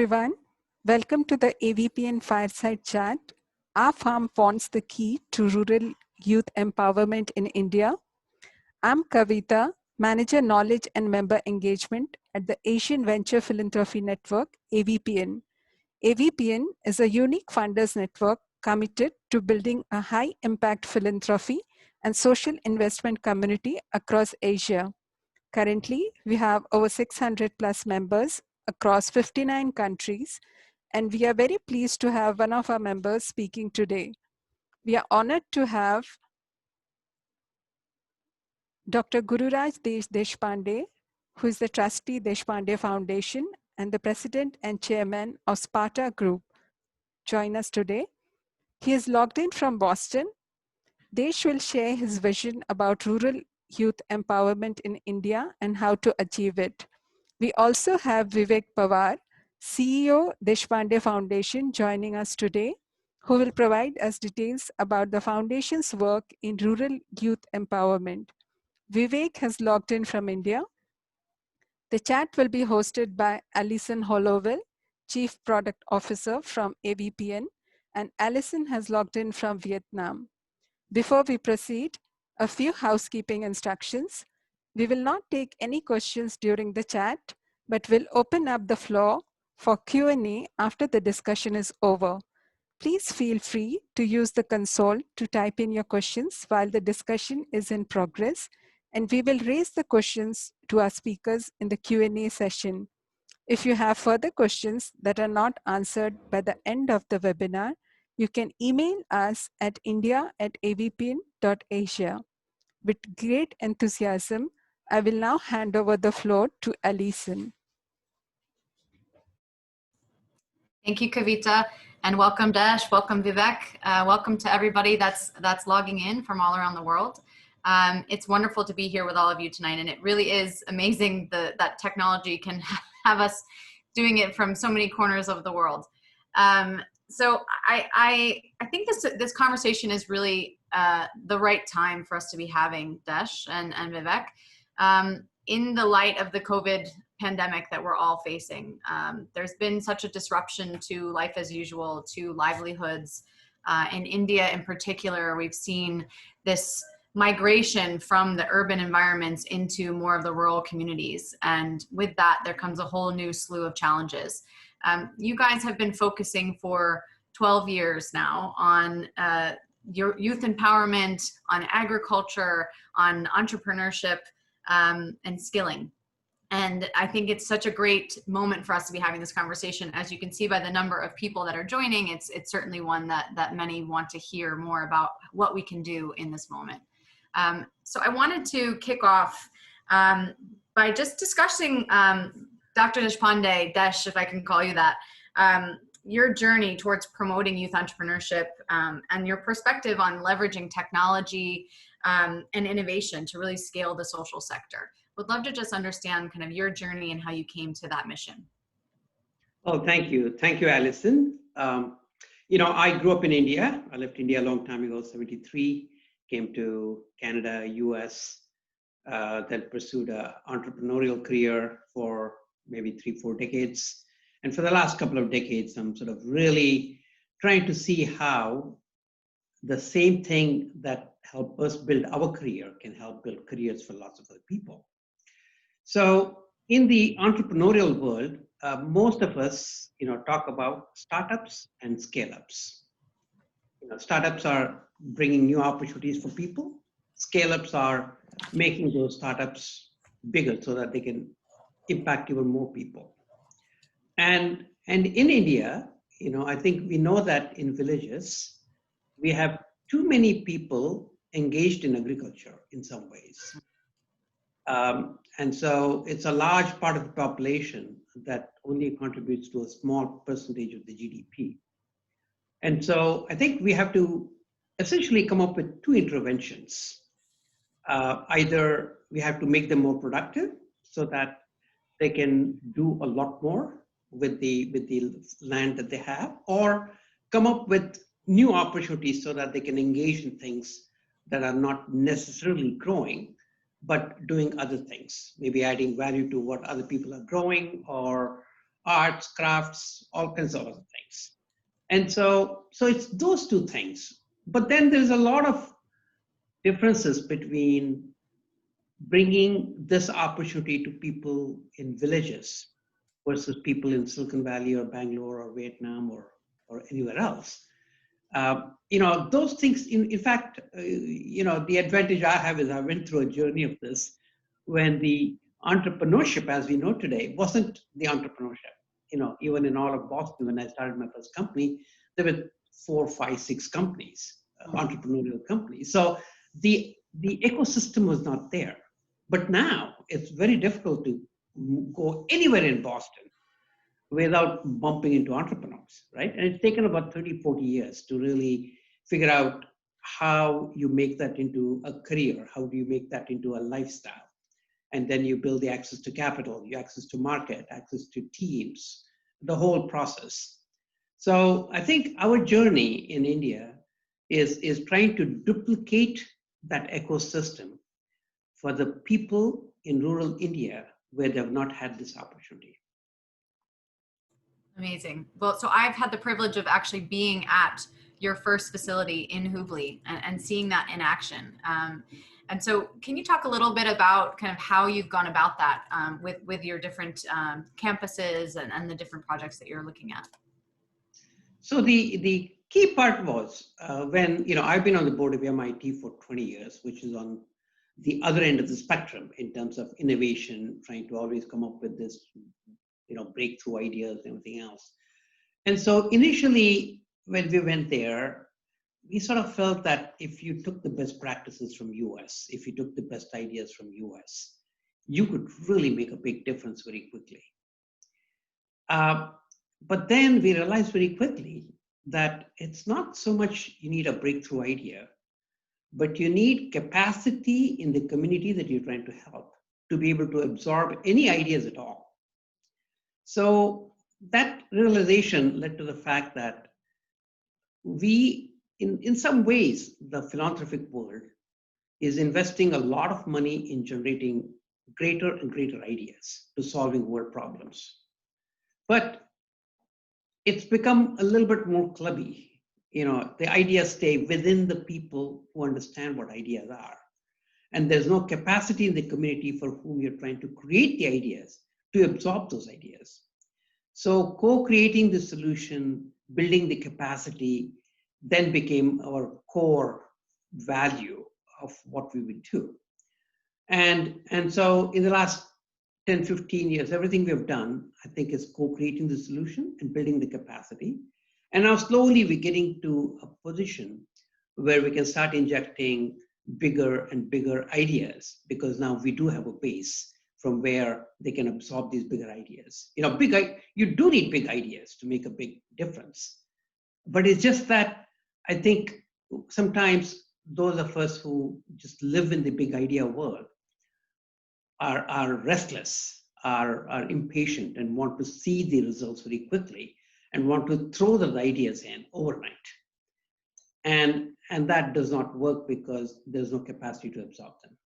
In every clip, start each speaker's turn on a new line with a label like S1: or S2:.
S1: Everyone, welcome to the AVPN Fireside Chat. Our farm wants the key to rural youth empowerment in India. I'm Kavita, Manager Knowledge and Member Engagement at the Asian Venture Philanthropy Network, AVPN. AVPN is a unique funders network committed to building a high-impact philanthropy and social investment community across Asia. Currently, we have over 600 plus members across 59 countries, and we are very pleased to have one of our members speaking today. We are honored to have Dr. Gururaj Desh Deshpande, who is the trustee Deshpande Foundation and the president and chairman of Sparta Group, join us today. He is logged in from Boston. Desh will share his vision about rural youth empowerment in India and how to achieve it. We also have Vivek Pawar, CEO, Deshpande Foundation, joining us today, who will provide us details about the foundation's work in rural youth empowerment. Vivek has logged in from India. The chat will be hosted by Alison Hollowell, Chief Product Officer from AVPN, and Alison has logged in from Vietnam. Before we proceed, a few housekeeping instructions. We will not take any questions during the chat, but will open up the floor for Q&A after the discussion is over. Please feel free to use the console to type in your questions while the discussion is in progress, and we will raise the questions to our speakers in the Q&A session. If you have further questions that are not answered by the end of the webinar, you can email us at india@avpn.asia. With great enthusiasm, I will now hand over the floor to Alison.
S2: Thank you, Kavita, and welcome Desh, welcome Vivek, welcome to everybody that's logging in from all around the world. It's wonderful to be here with all of you tonight, and it really is amazing that technology can have us doing it from so many corners of the world. So I think this conversation is really the right time for us to be having, Desh and Vivek, in the light of the COVID pandemic that we're all facing. There's been such a disruption to life as usual, to livelihoods. In India in particular, we've seen this migration from the urban environments into more of the rural communities. And with that, there comes a whole new slew of challenges. You guys have been focusing for 12 years now on your youth empowerment, on agriculture, on entrepreneurship, and skilling. And I think it's such a great moment for us to be having this conversation. As you can see by the number of people that are joining, it's certainly one that many want to hear more about what we can do in this moment. So I wanted to kick off by just discussing Dr. Deshpande, Desh, if I can call you that, your journey towards promoting youth entrepreneurship and your perspective on leveraging technology and innovation to really scale the social sector. Would love to just understand kind of your journey and how you came to that mission.
S3: Oh, thank you. Thank you, Alison. You know, I grew up in India. I left India a long time ago, 73, came to Canada, US, then pursued an entrepreneurial career for maybe 3-4 decades. And for the last couple of decades, I'm sort of really trying to see how the same thing that helped us build our career can help build careers for lots of other people. So in the entrepreneurial world, most of us, talk about startups and scale-ups. Startups are bringing new opportunities for people. Scale-ups are making those startups bigger so that they can impact even more people. And in India, I think we know that in villages, we have too many people engaged in agriculture in some ways. And so it's a large part of the population that only contributes to a small percentage of the GDP. And so I think we have to essentially come up with two interventions. Either we have to make them more productive so that they can do a lot more with the land that they have, or come up with new opportunities so that they can engage in things that are not necessarily growing, but doing other things, maybe adding value to what other people are growing, or arts, crafts, all kinds of other things. And so it's those two things. But then there's a lot of differences between bringing this opportunity to people in villages versus people in Silicon Valley or Bangalore or Vietnam or anywhere else. Those things, in fact, the advantage I have is I went through a journey of this when the entrepreneurship, as we know today, wasn't the entrepreneurship. Even in all of Boston, when I started my first company, there were 4, 5, 6 companies, entrepreneurial companies. So the ecosystem was not there. But now it's very difficult to go anywhere in Boston without bumping into entrepreneurs, right? And it's taken about 30, 40 years to really figure out how you make that into a career, how do you make that into a lifestyle? And then you build the access to capital, your access to market, access to teams, the whole process. So I think our journey in India is trying to duplicate that ecosystem for the people in rural India where they've not had this opportunity.
S2: Amazing. Well, so I've had the privilege of actually being at your first facility in Hubli and seeing that in action. And so can you talk a little bit about kind of how you've gone about that with your different campuses and the different projects that you're looking at?
S3: So the key part was when, I've been on the board of MIT for 20 years, which is on the other end of the spectrum in terms of innovation, trying to always come up with this, breakthrough ideas and everything else. And so initially, when we went there, we sort of felt that if you took the best practices from US, if you took the best ideas from US, you could really make a big difference very quickly. But then we realized very quickly that it's not so much you need a breakthrough idea, but you need capacity in the community that you're trying to help to be able to absorb any ideas at all. So that realization led to the fact that we, in some ways, the philanthropic world is investing a lot of money in generating greater and greater ideas to solving world problems. But it's become a little bit more clubby. The ideas stay within the people who understand what ideas are. And there's no capacity in the community for whom you're trying to create the ideas to absorb those ideas. So co-creating the solution, building the capacity, then became our core value of what we would do. And so in the last 10, 15 years, everything we've done, I think, is co-creating the solution and building the capacity. And now slowly we're getting to a position where we can start injecting bigger and bigger ideas, because now we do have a base from where they can absorb these bigger ideas. You do need big ideas to make a big difference. But it's just that I think sometimes those of us who just live in the big idea world are restless, are impatient, and want to see the results very quickly and want to throw those ideas in overnight. And that does not work because there's no capacity to absorb them.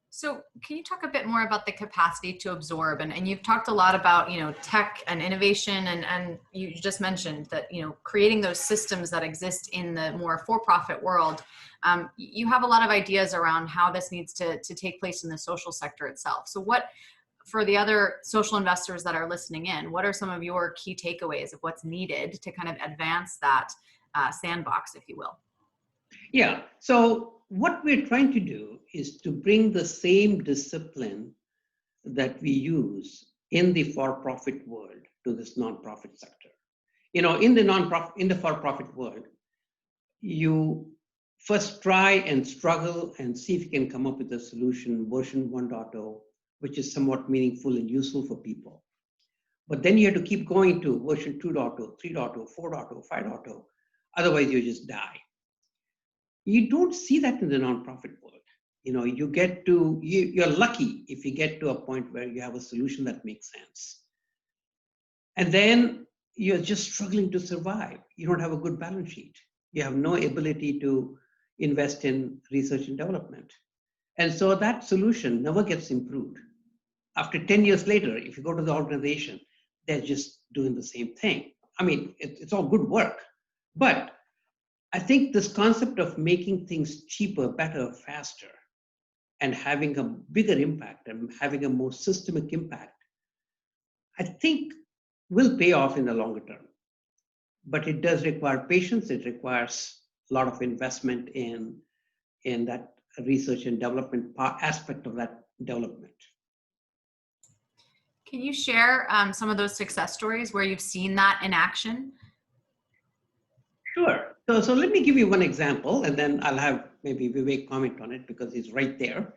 S2: So can you talk a bit more about the capacity to absorb? And you've talked a lot about, tech and innovation, and you just mentioned that, creating those systems that exist in the more for-profit world. You have a lot of ideas around how this needs to take place in the social sector itself. So what, for the other social investors that are listening in, what are some of your key takeaways of what's needed to kind of advance that sandbox, if you will?
S3: Yeah, so what we're trying to do is to bring the same discipline that we use in the for-profit world to this nonprofit sector. In the for-profit world, you first try and struggle and see if you can come up with a solution, version 1.0, which is somewhat meaningful and useful for people. But then you have to keep going to version 2.0, 3.0, 4.0, 5.0, otherwise you just die. You don't see that in the nonprofit world. You're lucky if you get to a point where you have a solution that makes sense. And then you're just struggling to survive. You don't have a good balance sheet. You have no ability to invest in research and development. And so that solution never gets improved After 10 years later, if you go to the organization, they're just doing the same thing. I mean, it's all good work. But I think this concept of making things cheaper, better, faster, and having a bigger impact and having a more systemic impact, I think will pay off in the longer term. But it does require patience. It requires a lot of investment in that research and development aspect of that development.
S2: Can you share some of those success stories where you've seen that in action?
S3: Sure. So let me give you one example, and then I'll have maybe Vivek comment on it because he's right there.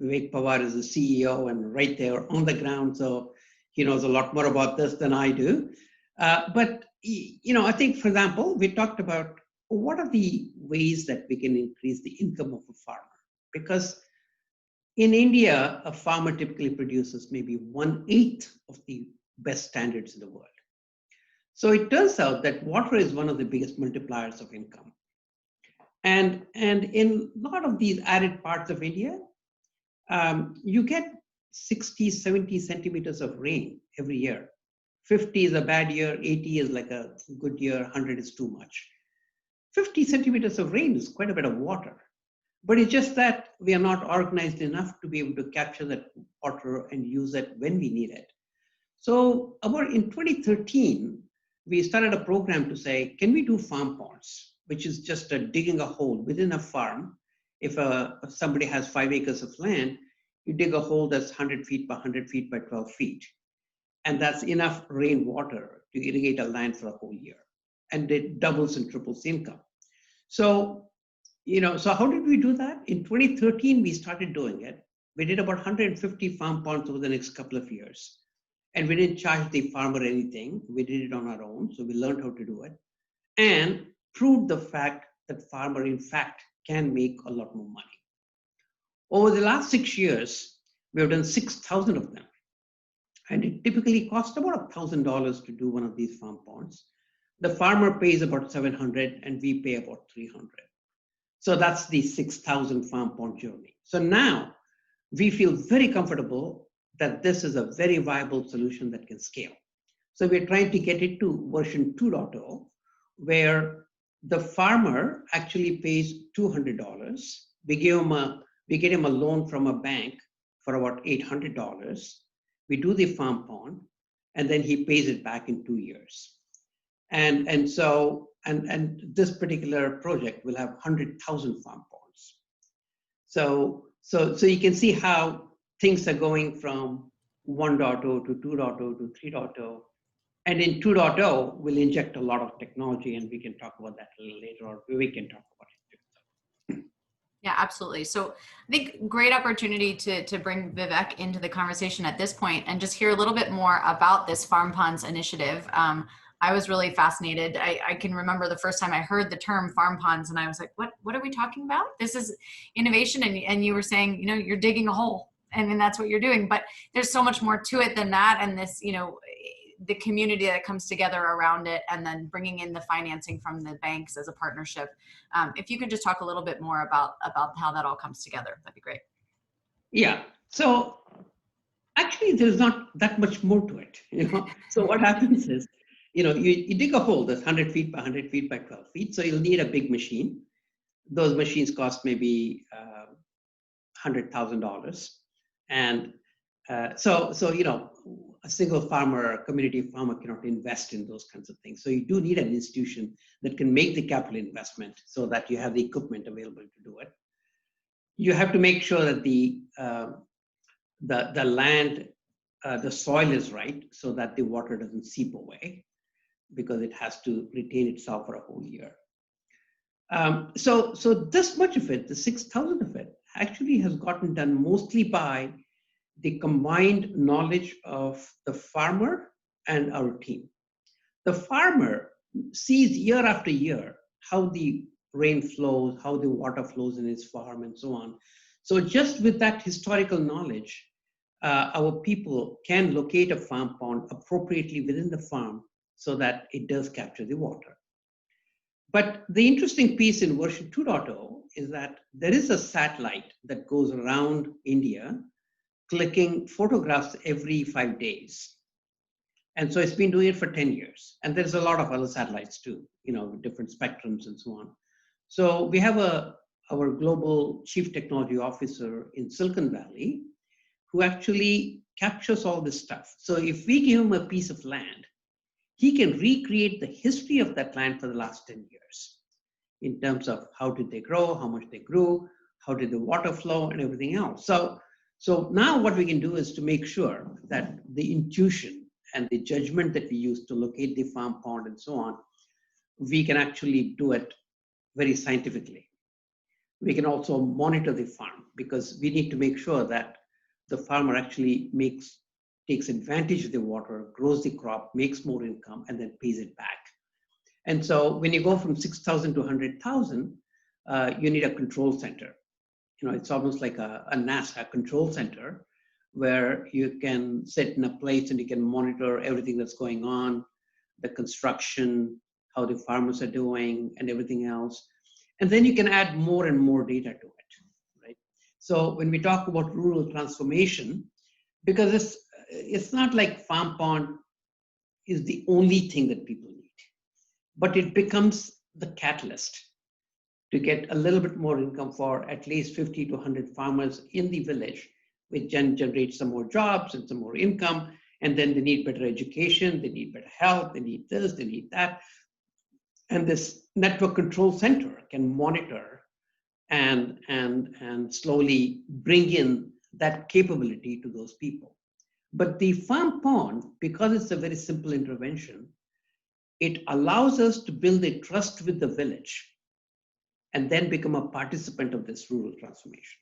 S3: Vivek Pawar is the CEO and right there on the ground, so he knows a lot more about this than I do. But I think, for example, we talked about what are the ways that we can increase the income of a farmer, because in India, a farmer typically produces maybe 1/8 of the best standards in the world. So it turns out that water is one of the biggest multipliers of income. And in a lot of these arid parts of India, you get 60, 70 centimeters of rain every year. 50 is a bad year, 80 is like a good year, 100 is too much. 50 centimeters of rain is quite a bit of water. But it's just that we are not organized enough to be able to capture that water and use it when we need it. So in 2013, we started a program to say, can we do farm ponds, which is just digging a hole within a farm. If somebody has 5 acres of land, you dig a hole that's 100 feet by 100 feet by 12 feet. And that's enough rainwater to irrigate a land for a whole year. And it doubles and triples income. So how did we do that? In 2013, we started doing it. We did about 150 farm ponds over the next couple of years. And we didn't charge the farmer anything. We did it on our own. So we learned how to do it and proved the fact that farmer, in fact, can make a lot more money. Over the last 6 years, we have done 6,000 of them. And it typically costs about $1,000 to do one of these farm ponds. The farmer pays about $700 and we pay about $300. So that's the 6,000 farm pond journey. So now we feel very comfortable that this is a very viable solution that can scale. So we're trying to get it to version 2.0, where the farmer actually pays $200. We get him a loan from a bank for about $800. We do the farm pond, and then he pays it back in 2 years. And this particular project will have 100,000 farm ponds. So you can see how things are going from 1.0 to 2.0 to 3.0. And in 2.0, we'll inject a lot of technology, and we can talk about that a little later, or we can talk about it too.
S2: Yeah, absolutely. So I think great opportunity to bring Vivek into the conversation at this point and just hear a little bit more about this Farm Ponds initiative. I was really fascinated. I can remember the first time I heard the term farm ponds and I was like, what are we talking about? This is innovation. And you were saying, you're digging a hole and that's what you're doing, but there's so much more to it than that. And this, the community that comes together around it and then bringing in the financing from the banks as a partnership. If you could just talk a little bit more about how that all comes together, that'd be great.
S3: Yeah. So actually there's not that much more to it. So what happens is, you dig a hole that's 100 feet by 100 feet by 12 feet. So you'll need a big machine. Those machines cost maybe $100,000. And so a single farmer, a community farmer cannot invest in those kinds of things. So you do need an institution that can make the capital investment so that you have the equipment available to do it. You have to make sure that the land, the soil is right so that the water doesn't seep away, because it has to retain itself for a whole year. So this much of it, the 6,000 of it, actually has gotten done mostly by the combined knowledge of the farmer and our team. The farmer sees year after year how the rain flows, how the water flows in his farm, and so on. So just with that historical knowledge, our people can locate a farm pond appropriately within the farm so that it does capture the water. But the interesting piece in version 2.0 is that there is a satellite that goes around India clicking photographs every 5 days. And so it's been doing it for 10 years. And there's a lot of other satellites too, with different spectrums and so on. So we have our global chief technology officer in Silicon Valley who actually captures all this stuff. So if we give him a piece of land, he can recreate the history of that land for the last 10 years in terms of how did they grow, how much they grew, how did the water flow, and everything else. So now what we can do is to make sure that the intuition and the judgment that we use to locate the farm pond and so on, we can actually do it very scientifically. We can also monitor the farm because we need to make sure that the farmer actually takes advantage of the water, grows the crop, makes more income, and then pays it back. And so when you go from 6,000 to 100,000, you need a control center. It's almost like a NASA control center where you can sit in a place and you can monitor everything that's going on, the construction, how the farmers are doing, and everything else. And then you can add more and more data to it, right? So when we talk about rural transformation, because it's not like farm pond is the only thing that people need, but it becomes the catalyst to get a little bit more income for at least 50 to 100 farmers in the village, which generates some more jobs and some more income. And then they need better education, they need better health, they need this, they need that. And this network control center can monitor and slowly bring in that capability to those people. But the farm pond, because it's a very simple intervention, it allows us to build a trust with the village and then become a participant of this rural transformation.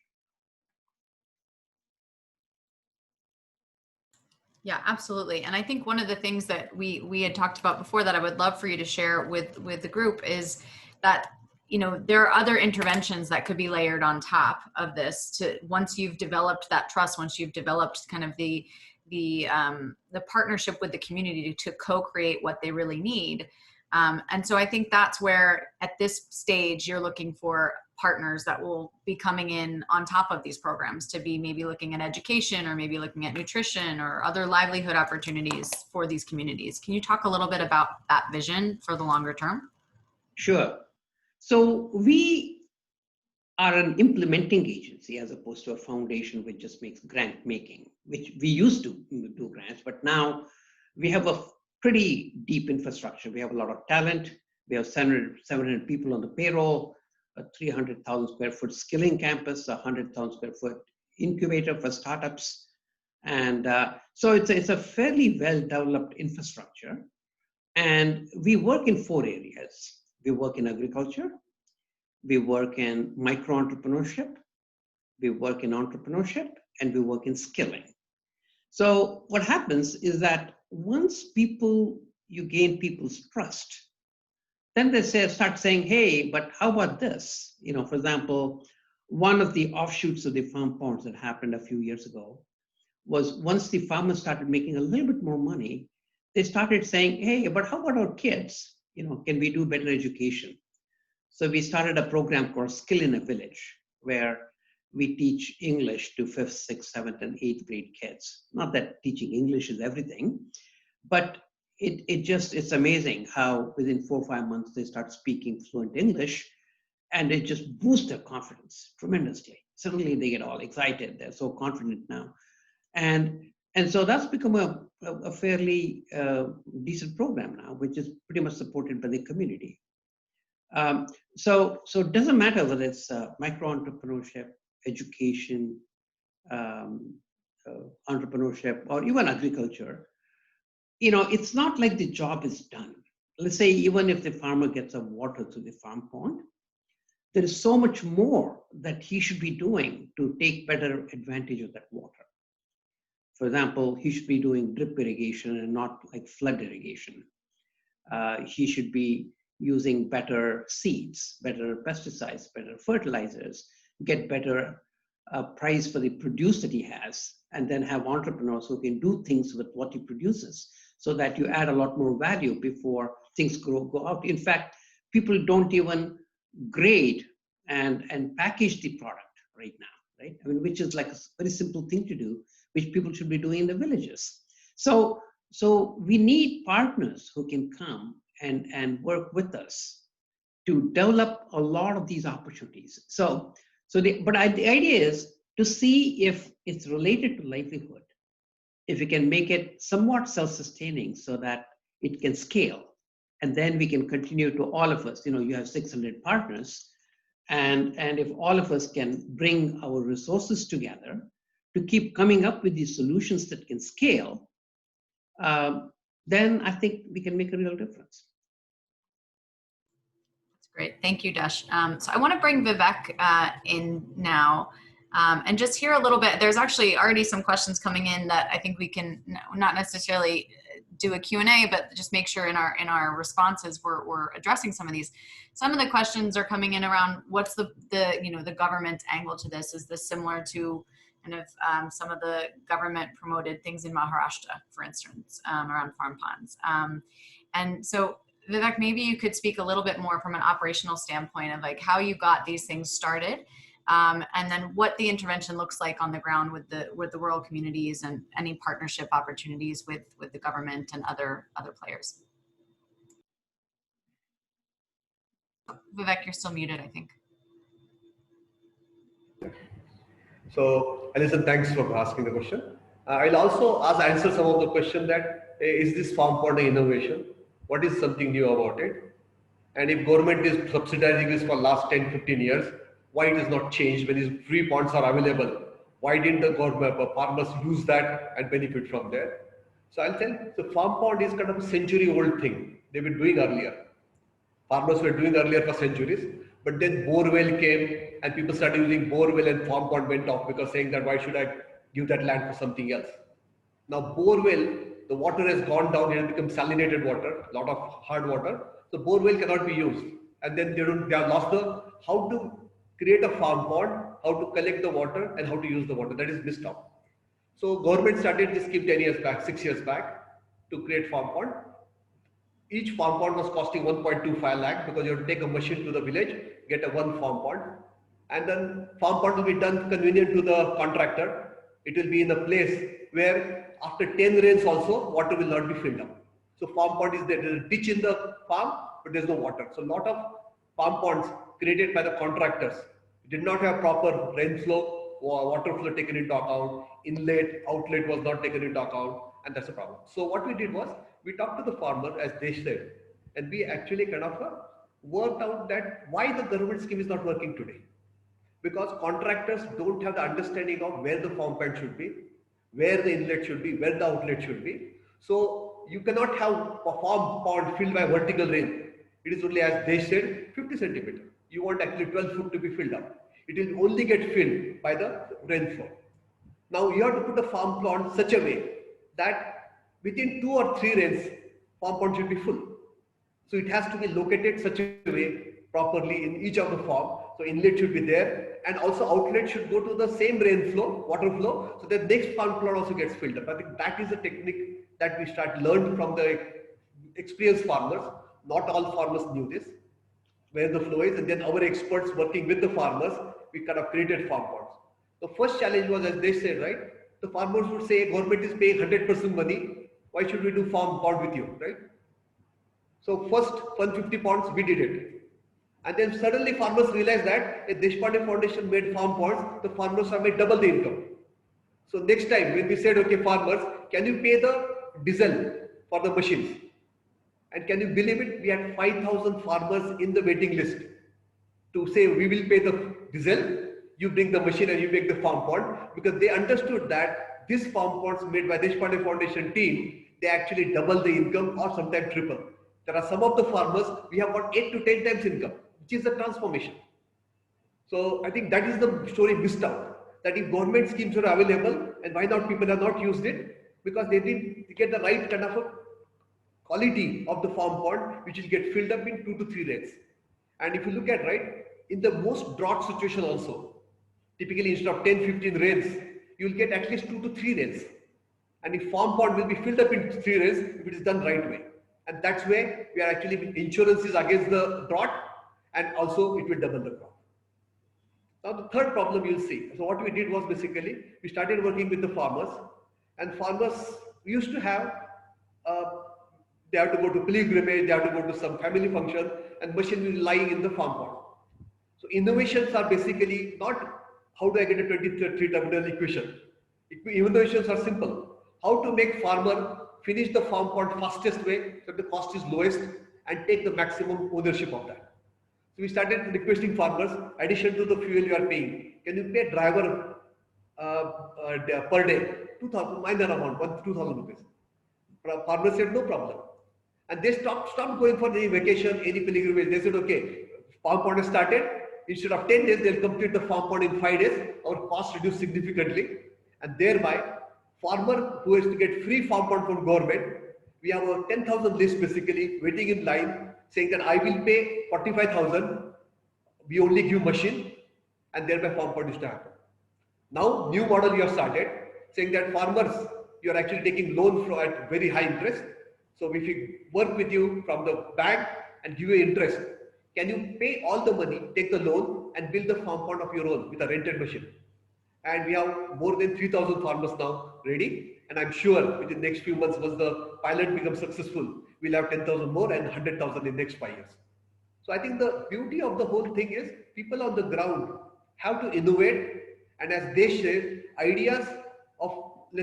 S2: Yeah, absolutely. And I think one of the things that we had talked about before that I would love for you to share with the group is that, there are other interventions that could be layered on top of this to once you've developed that trust, once you've developed kind of the partnership with the community to co-create what they really need. And so I think that's where at this stage you're looking for partners that will be coming in on top of these programs to be maybe looking at education or maybe looking at nutrition or other livelihood opportunities for these communities. Can you talk a little bit about that vision for the longer term?
S3: Sure. So we are an implementing agency as opposed to a foundation which just makes grant making, which we used to do grants, but now we have a pretty deep infrastructure. We have a lot of talent. We have 700 people on the payroll, a 300,000 square foot skilling campus, a 100,000 square foot incubator for startups. And so it's a fairly well-developed infrastructure. And we work in 4 areas. We work in agriculture, we work in micro-entrepreneurship, we work in entrepreneurship, and we work in skilling. So what happens is that once you gain people's trust, then they start saying, hey, but how about this? For example, one of the offshoots of the farm ponds that happened a few years ago was once the farmers started making a little bit more money, they started saying, hey, but how about our kids? Can we do better education? So we started a program called Skill in a Village, where we teach English to 5th, 6th, 7th, and 8th grade kids. Not that teaching English is everything, but it's amazing how within 4 or 5 months they start speaking fluent English, and it just boosts their confidence tremendously. Suddenly they get all excited. They're so confident now. And so that's become a fairly decent program now, which is pretty much supported by the community. So it doesn't matter whether it's micro-entrepreneurship, education, entrepreneurship, or even agriculture. It's not like the job is done. Let's say even if the farmer gets a water through the farm pond, there is so much more that he should be doing to take better advantage of that water. For example, he should be doing drip irrigation and not like flood irrigation. He should be using better seeds, better pesticides, better fertilizers, get better price for the produce that he has, and then have entrepreneurs who can do things with what he produces so that you add a lot more value before things go out. In fact, people don't even grade and package the product right now, right? Which is like a very simple thing to do. which people should be doing in the villages. So we need partners who can come and work with us to develop a lot of these opportunities. But the idea is to see if it's related to livelihood, if we can make it somewhat self-sustaining so that it can scale. And then we can continue to all of us, you have 600 partners, and if all of us can bring our resources together to keep coming up with these solutions that can scale, then I think we can make a real difference.
S2: That's great. Thank you, Desh. So I want to bring Vivek in now and just hear a little bit. There's actually already some questions coming in that I think we can not necessarily do a Q&A, but just make sure in our responses we're addressing some of these. Some of the questions are coming in around what's the government angle to this. Is this similar to kind of some of the government promoted things in Maharashtra, for instance, around farm ponds? And so Vivek, maybe you could speak a little bit more from an operational standpoint of like how you got these things started, and then what the intervention looks like on the ground with the rural communities and any partnership opportunities with the government and other players. Vivek, you're still muted, I think.
S4: So, Alison, thanks for asking the question. I'll also answer some of the question that is this farm pond innovation? What is something new about it? And if government is subsidizing this for last 10, 15 years, why it is not changed when these free ponds are available? Why didn't the government farmers use that and benefit from there? So I'll tell, the farm pond is kind of a century-old thing they've been doing earlier. Farmers were doing earlier for centuries, but then borewell came and people started using borewell and farm pond went off because saying that why should I give that land for something else? Now borewell, the water has gone down, it has become salinated water, a lot of hard water. So borewell cannot be used. And then they have lost the how to create a farm pond, how to collect the water and how to use the water. That is missed out. So government started this scheme 10 years back, 6 years back to create farm pond. Each farm pond was costing 1.25 lakh because you have to take a machine to the village, get a one farm pond, and then farm pond will be done convenient to the contractor. It will be in a place where after 10 rains also water will not be filled up. So farm pond is there. There is a ditch in the farm, but there is no water. So a lot of farm ponds created by the contractors did not have proper rain flow or water flow taken into account. Inlet, outlet was not taken into account, and that's a problem. So what we did was we talked to the farmer, as Desh said, and we actually kind of worked out that why the government scheme is not working today. Because contractors don't have the understanding of where the farm pond should be, where the inlet should be, where the outlet should be. So you cannot have a farm pond filled by vertical rain. It is only, as Desh said, 50 centimeter. You want actually 12 foot to be filled up. It will only get filled by the rainfall. Now you have to put a farm pond such a way that within 2 or 3 rains, farm pond should be full. So it has to be located such a way properly in each of the farm. So inlet should be there, and also outlet should go to the same rain flow, water flow, so that next farm pond also gets filled up. I think that is a technique that we learned from the experienced farmers. Not all farmers knew this, where the flow is, and then our experts working with the farmers, we kind of created farm ponds. The first challenge was, as they said, right? The farmers would say, government is paying 100% money. Why should we do farm pond with you, right? So first 150 ponds, we did it. And then suddenly farmers realized that a Deshpande Foundation made farm ponds, the farmers have made double the income. So next time when we said, okay, farmers, can you pay the diesel for the machines? And can you believe it? We had 5,000 farmers in the waiting list to say, we will pay the diesel, you bring the machine and you make the farm pond, because they understood that these farm ponds made by Deshpande Foundation team, they actually double the income or sometimes triple. There are some of the farmers, we have got 8 to 10 times income, which is a transformation. So I think that is the story missed out, that if government schemes are available, and why not people have not used it, because they didn't get the right kind of a quality of the farm pond, which will get filled up in 2 to 3 rains. And if you look at, right, in the most drought situation also, typically instead of 10-15 rains, you will get at least 2 to 3 rains. And if farm pond will be filled up in 3 rains if it is done right way. And that's where we are actually insurances against the drought, and also it will double the crop. Now the third problem you'll see. So what we did was basically, we started working with the farmers, and farmers used to have, they have to go to pilgrimage, they have to go to some family function, and machine will lying in the farm pot. So innovations are basically not how do I get a 23-terminal equation. Innovations are simple. How to make farmer finish the farm pot fastest way so the cost is lowest and take the maximum ownership of that. So we started requesting farmers, addition to the fuel you are paying, can you pay driver per day 2,000 minor amount, 2,000 rupees. Farmers said no problem, and they stopped going for any vacation, any pilgrimage. They said okay, farm pond has started. Instead of 10 days, they'll complete the farm pond in 5 days. Our cost reduced significantly, and thereby farmer who has to get free farm pond from government, we have a 10,000 list basically waiting in line saying that I will pay 45,000. We only give machine, and thereby farm pond is to happen. Now new model you have started saying that farmers, you are actually taking loan at very high interest. So if we work with you from the bank and give you interest, can you pay all the money, take the loan and build the farm pond of your own with a rented machine? And we have more than 3,000 farmers now ready. And I'm sure within the next few months, once the pilot becomes successful, we'll have 10,000 more and 100,000 in the next 5 years. So I think the beauty of the whole thing is people on the ground have to innovate. And as they share ideas of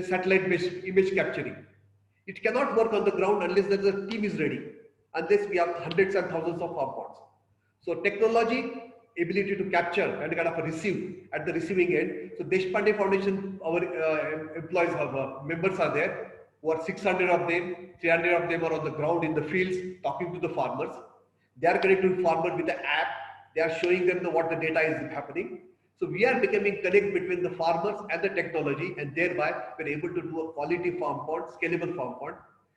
S4: satellite-based image capturing, it cannot work on the ground unless the team is ready, unless we have hundreds and thousands of farm ponds. So technology, ability to capture and kind of receive at the receiving end. So Deshpande Foundation, our employees have members are there, who are 600 of them, 300 of them are on the ground in the fields talking to the farmers. They are connecting to farmers with the app. They are showing them what the data is happening. So we are becoming connect between the farmers and the technology, and thereby we're able to do a quality farm pond, scalable farm pond.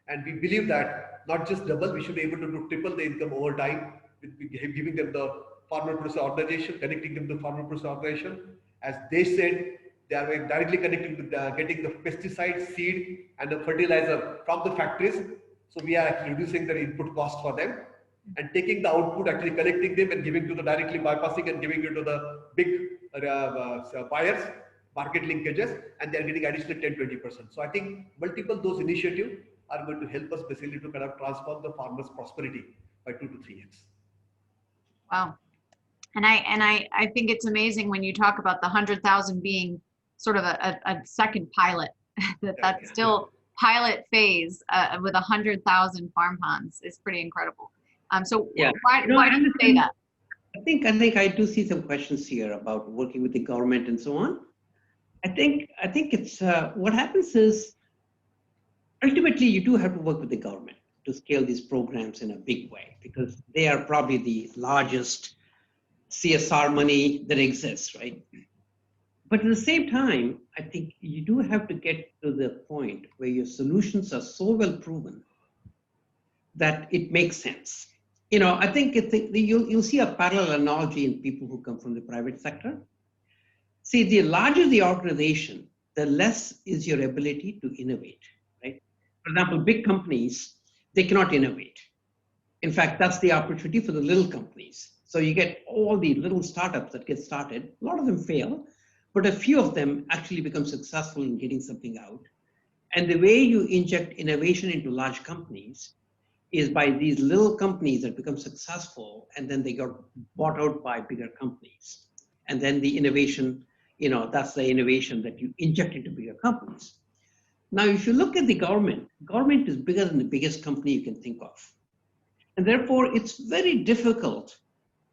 S4: And we believe that not just double, we should be able to do triple the income over time, with giving them the farmer producer organization, connecting them to farmer producer organization. As they said, they are directly connecting to getting the pesticide, seed, and the fertilizer from the factories. So we are actually reducing their input cost for them, and taking the output, actually collecting them and giving to the directly bypassing and giving it to the big buyers, market linkages, and they are getting additional 10-20%. So I think multiple those initiatives are going to help us basically to kind of transform the farmers' prosperity by 2 to 3x.
S2: Wow. And I think it's amazing when you talk about the 100,000 being sort of a second pilot, that's still pilot phase with 100,000 farm ponds is pretty incredible. So
S3: yeah.
S2: why do you say that?
S3: I think I do see some questions here about working with the government and so on. I think it's what happens is ultimately you do have to work with the government to scale these programs in a big way, because they are probably the largest CSR money that exists, right? But at the same time, I think you do have to get to the point where your solutions are so well proven that it makes sense. You know, I think you'll see a parallel analogy in people who come from the private sector. See, the larger the organization, the less is your ability to innovate, right? For example, big companies, they cannot innovate. In fact, that's the opportunity for the little companies. So you get all the little startups that get started. A lot of them fail, but a few of them actually become successful in getting something out. And the way you inject innovation into large companies is by these little companies that become successful, and then they got bought out by bigger companies. And then the innovation, you know, that's the innovation that you inject into bigger companies. Now, if you look at the government is bigger than the biggest company you can think of. And therefore, it's very difficult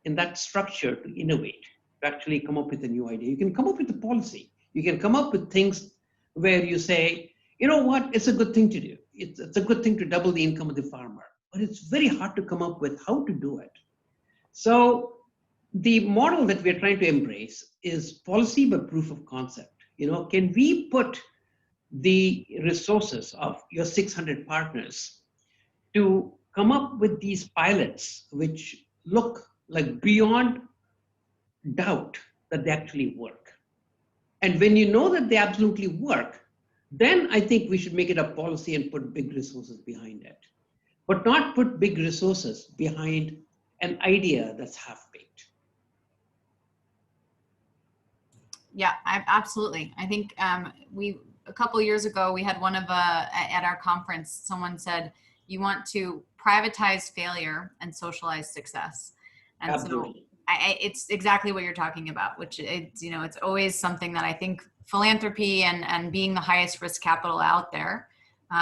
S3: in that structure to innovate, to actually come up with a new idea. You can come up with a policy. You can come up with things where you say, you know what, it's a good thing to do. It's a good thing to double the income of the farmer, but it's very hard to come up with how to do it. So the model that we're trying to embrace is policy but proof of concept. You know, can we put the resources of your 600 partners to come up with these pilots which look like beyond doubt that they actually work? And when you know that they absolutely work, then I think we should make it a policy and put big resources behind it, but not put big resources behind an idea that's half-baked.
S2: Yeah, absolutely. I think a couple of years ago, we had one of at our conference, someone said, you want to privatize failure and socialize success. And
S3: Absolutely.
S2: so it's exactly what you're talking about, which it's, you know, it's always something that I think philanthropy and being the highest risk capital out there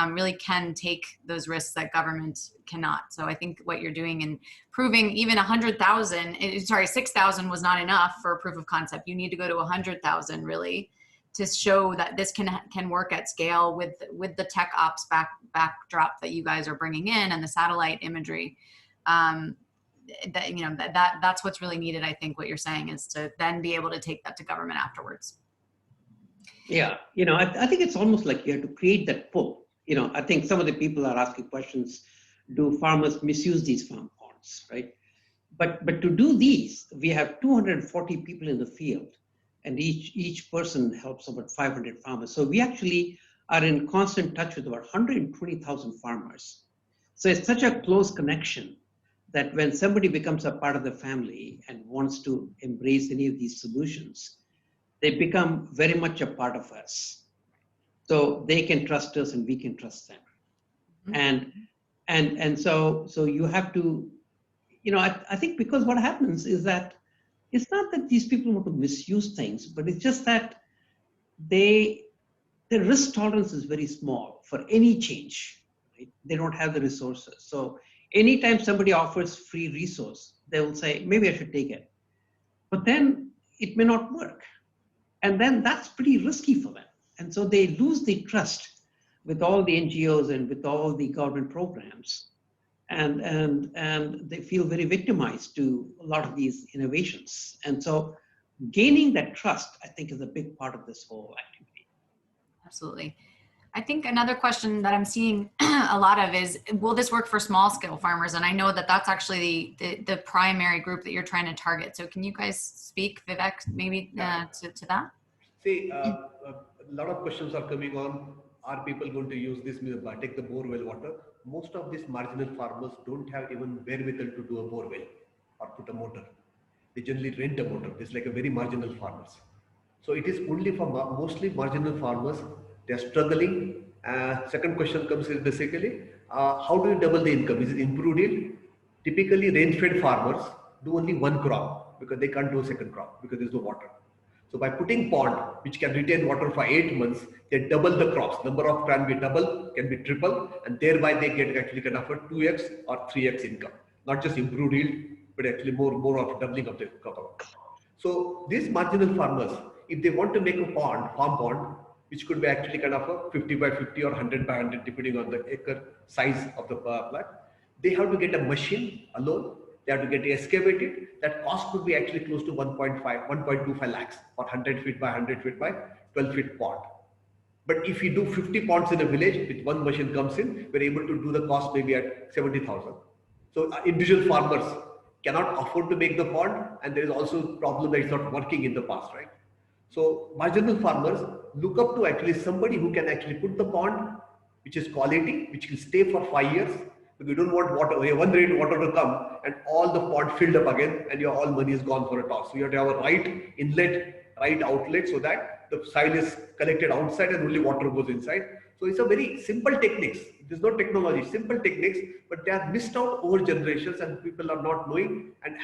S2: really can take those risks that government cannot. So I think what you're doing in proving even 100,000, sorry, 6,000 was not enough for a proof of concept. You need to go to 100,000 really to show that this can work at scale with the tech ops backdrop that you guys are bringing in and the satellite imagery. That, you know, that's what's really needed. I think what you're saying is to then be able to take that to government afterwards.
S3: Yeah, you know, I think it's almost like you have to create that pull. You know, I think some of the people are asking questions, do farmers misuse these farm ponds, right? But to do these, we have 240 people in the field, and each person helps about 500 farmers. So we actually are in constant touch with about 120,000 farmers. So it's such a close connection that when somebody becomes a part of the family and wants to embrace any of these solutions, they become very much a part of us. So they can trust us and we can trust them. And so you have to, you know, I think because what happens is that it's not that these people want to misuse things, but it's just that their risk tolerance is very small for any change. Right? They don't have the resources. So anytime somebody offers free resource, they will say, maybe I should take it. But then it may not work. And then that's pretty risky for them. And so they lose the trust with all the NGOs and with all the government programs. And they feel very victimized to a lot of these innovations. And so gaining that trust, I think, is a big part of this whole activity.
S2: Absolutely. I think another question that I'm seeing a lot of is, will this work for small scale farmers? And I know that that's actually the primary group that you're trying to target. So can you guys speak, Vivek, maybe to that?
S4: See, a lot of questions are coming on. Are people going to use this, take the bore well water? Most of these marginal farmers don't have even wherewithal to do a bore well or put a motor. They generally rent a motor. It's like a very marginal farmers. So it is only for mostly marginal farmers. They are struggling. Second question comes is basically, how do you double the income? Is it improved yield? Typically, rain-fed farmers do only one crop because they can't do a second crop because there's no water. So by putting pond, which can retain water for 8 months, they double the crops. Number of can be double, can be triple, and thereby they get actually can offer 2x or 3x income. Not just improved yield, but actually more of doubling of the crop. So these marginal farmers, if they want to make a pond, farm pond, which could be actually kind of a 50 by 50 or 100 by 100, depending on the acre size of the plot, they have to get a machine alone. They have to get excavated. That cost could be actually close to 1.25 lakhs for 100 feet by 100 feet by 12 feet pond. But if you do 50 ponds in a village, with one machine comes in, we're able to do the cost maybe at 70,000. So individual farmers cannot afford to make the pond, and there is also a problem that it's not working in the past, right? So marginal farmers look up to actually somebody who can actually put the pond, which is quality, which will stay for 5 years. Because you don't want water, one rain water to come and all the pond filled up again and your all money is gone for a toss. So you have to have a right inlet, right outlet so that the soil is collected outside and only water goes inside. So it's a very simple techniques. There's no technology, simple techniques, but they are missed out over generations and people are not knowing and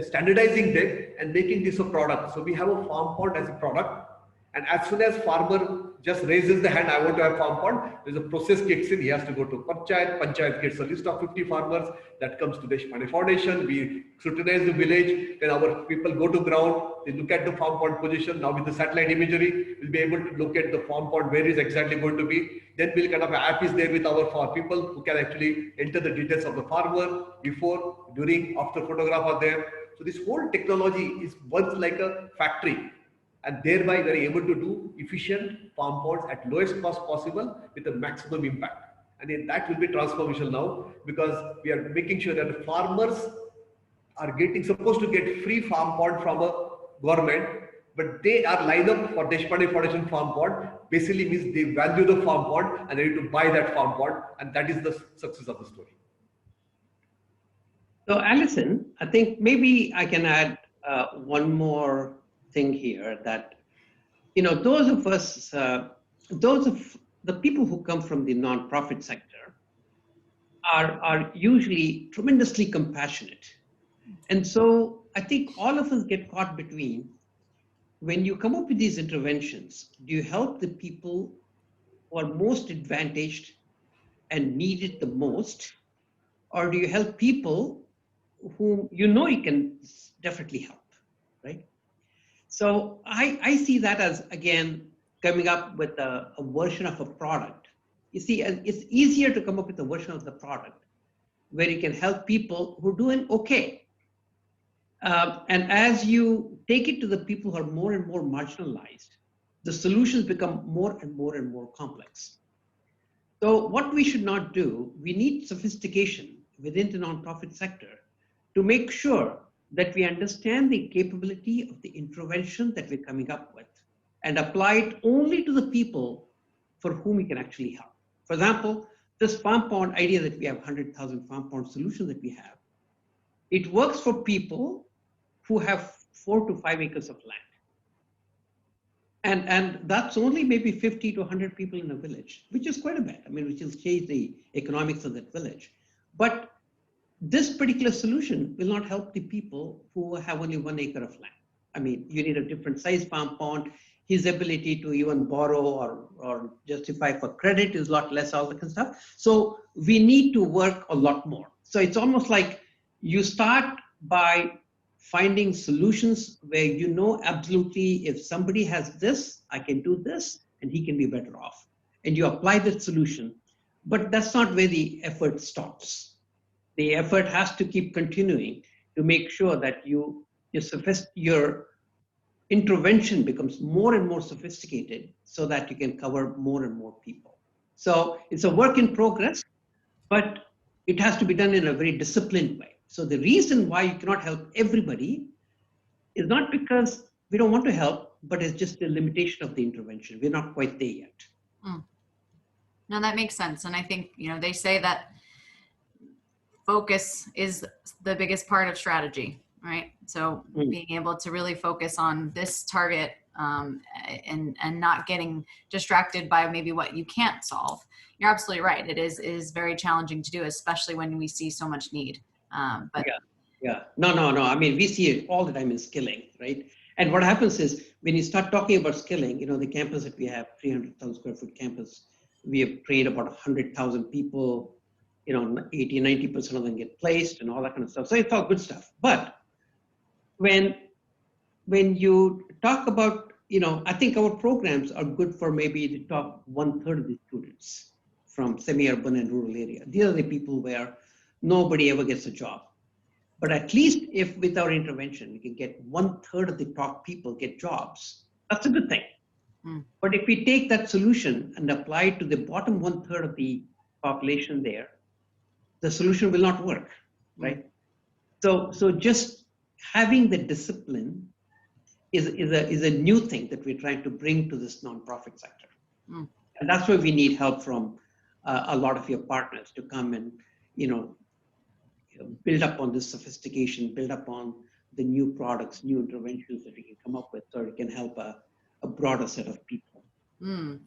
S4: standardizing them and making this a product. So we have a farm pond as a product. And as soon as farmer just raises the hand, I want to have farm pond, there's a process kicks in. He has to go to Panchayat gets a list of 50 farmers, that comes to Deshpande Foundation. We scrutinize the village, then our people go to ground, they look at the farm pond position. Now with the satellite imagery, we'll be able to look at the farm pond, where is exactly going to be. Then we'll kind of app is there with our farm people who can actually enter the details of the farmer, before, during, after photograph are there. So this whole technology is works like a factory. And thereby we are able to do efficient farm ponds at lowest cost possible with the maximum impact. And that will be transformational now, because we are making sure that the farmers are supposed to get free farm pond from a government, but they are lined up for Deshpande Foundation farm pond. Basically means they value the farm pond and they need to buy that farm pond, and that is the success of the story.
S3: So Alison, I think maybe I can add one more thing here, that those of us, those of the people who come from the nonprofit sector are usually tremendously compassionate. And so I think all of us get caught between, when you come up with these interventions, do you help the people who are most advantaged and need it the most? Or do you help people whom you can definitely help, right? So I see that as, again, coming up with a version of a product. You see, it's easier to come up with a version of the product where you can help people who are doing okay. And as you take it to the people who are more and more marginalized, the solutions become more and more and more complex. So what we should not do, we need sophistication within the nonprofit sector to make sure that we understand the capability of the intervention that we're coming up with and apply it only to the people for whom we can actually help. For example, this farm pond idea that we have 100,000 farm pond solution that we have, it works for people who have 4 to 5 acres of land. And that's only maybe 50 to 100 people in a village, which is quite a bit. I mean, which will change the economics of that village. But this particular solution will not help the people who have only 1 acre of land. I mean, you need a different size farm pond. His ability to even borrow or justify for credit is a lot less, all that kind of stuff. So we need to work a lot more. So it's almost like you start by finding solutions where you know absolutely if somebody has this, I can do this, and he can be better off. And you apply that solution. But that's not where the effort stops. The effort has to keep continuing to make sure that your intervention becomes more and more sophisticated so that you can cover more and more people. So it's a work in progress, but it has to be done in a very disciplined way. So the reason why you cannot help everybody is not because we don't want to help, but it's just the limitation of the intervention. We're not quite there yet.
S2: No, that makes sense. And I think, they say that focus is the biggest part of strategy, right? So being able to really focus on this target and not getting distracted by maybe what you can't solve. You're absolutely right. It is very challenging to do, especially when we see so much need. But
S3: yeah. No. I mean, we see it all the time in skilling, right? And what happens is when you start talking about skilling, the campus that we have, 300,000 square foot campus, we have trained about 100,000 people, 80, 90% of them get placed and all that kind of stuff. So it's all good stuff. But when you talk about, I think our programs are good for maybe the top 1/3 of the students from semi-urban and rural area. These are the people where nobody ever gets a job. But at least if with our intervention, we can get 1/3 of the top people get jobs, that's a good thing. But if we take that solution and apply it to the bottom 1/3 of the population there, the solution will not work, right? So just having the discipline is a new thing that we're trying to bring to this nonprofit sector. And that's where we need help from a lot of your partners to come and, build up on this sophistication, build up on the new products, new interventions that we can come up with so it can help a broader set of people.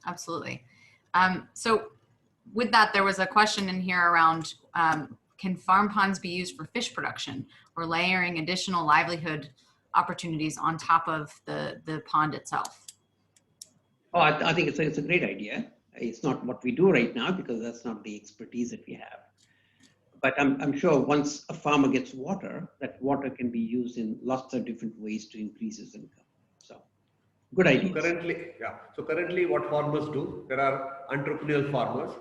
S2: Absolutely. So with that, there was a question in here around, can farm ponds be used for fish production or layering additional livelihood opportunities on top of the pond itself?
S3: Oh, I think it's a great idea. It's not what we do right now because that's not the expertise that we have. But I'm sure once a farmer gets water, that water can be used in lots of different ways to increase his income. So, good idea.
S4: So currently what farmers do, there are entrepreneurial farmers.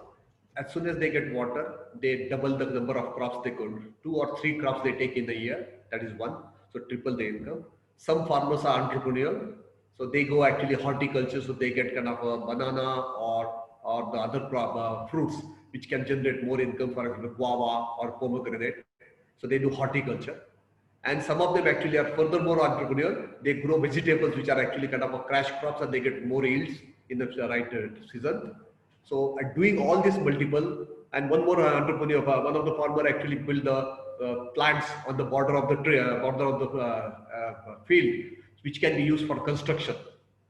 S4: As soon as they get water, they double the number of crops they could. 2 or 3 crops they take in a year. That is one. So triple the income. Some farmers are entrepreneurial. So they go actually horticulture. So they get kind of a banana or the other fruits which can generate more income, for example, guava or pomegranate. So they do horticulture. And some of them actually are furthermore entrepreneurial. They grow vegetables which are actually kind of a crash crops and they get more yields in the right season. So doing all this multiple, and one more entrepreneur, one of the farmer actually build the plants on the border of the tree, border of the field, which can be used for construction.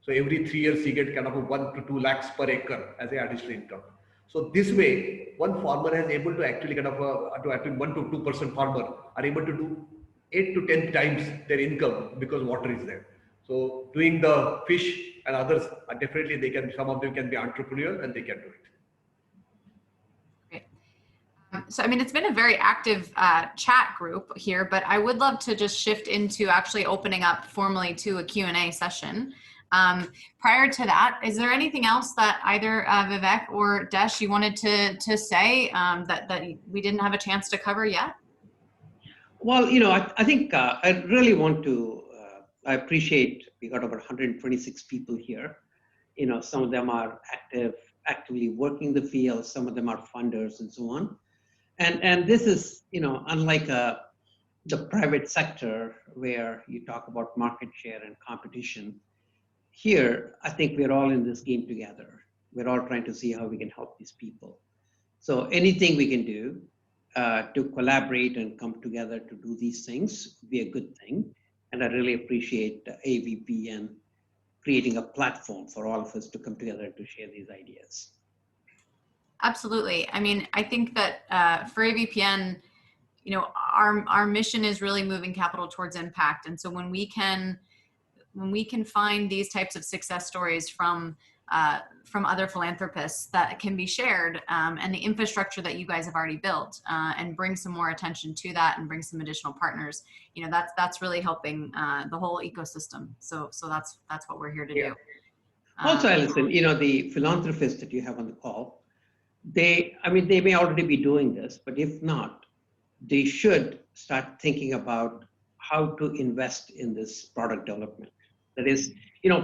S4: So every 3 years, he get kind of a 1 to 2 lakhs per acre as a additional income. So this way, one farmer is able to actually kind of to 1 to 2% farmer are able to do 8 to 10 times their income because water is there. So doing the fish and others, definitely they can, some of them can be entrepreneurial and they can do it.
S2: Great. So, I mean, it's been a very active chat group here, but I would love to just shift into actually opening up formally to a Q&A session. Prior to that, is there anything else that either Vivek or Desh you wanted to say that we didn't have a chance to cover yet?
S3: Well, I think I really want to, I appreciate we got over 126 people here. Some of them are actively working the field, some of them are funders and so on. And this is, unlike the private sector where you talk about market share and competition, here, I think we're all in this game together. We're all trying to see how we can help these people. So anything we can do to collaborate and come together to do these things would be a good thing. And I really appreciate AVPN creating a platform for all of us to come together to share these ideas.
S2: Absolutely. I mean, I think that for AVPN, our mission is really moving capital towards impact. And so when we can find these types of success stories from other philanthropists that can be shared, and the infrastructure that you guys have already built, and bring some more attention to that and bring some additional partners, that's really helping the whole ecosystem. So that's what we're here to do.
S3: Also, Alison, the philanthropists that you have on the call, they may already be doing this, but if not, they should start thinking about how to invest in this product development. That is,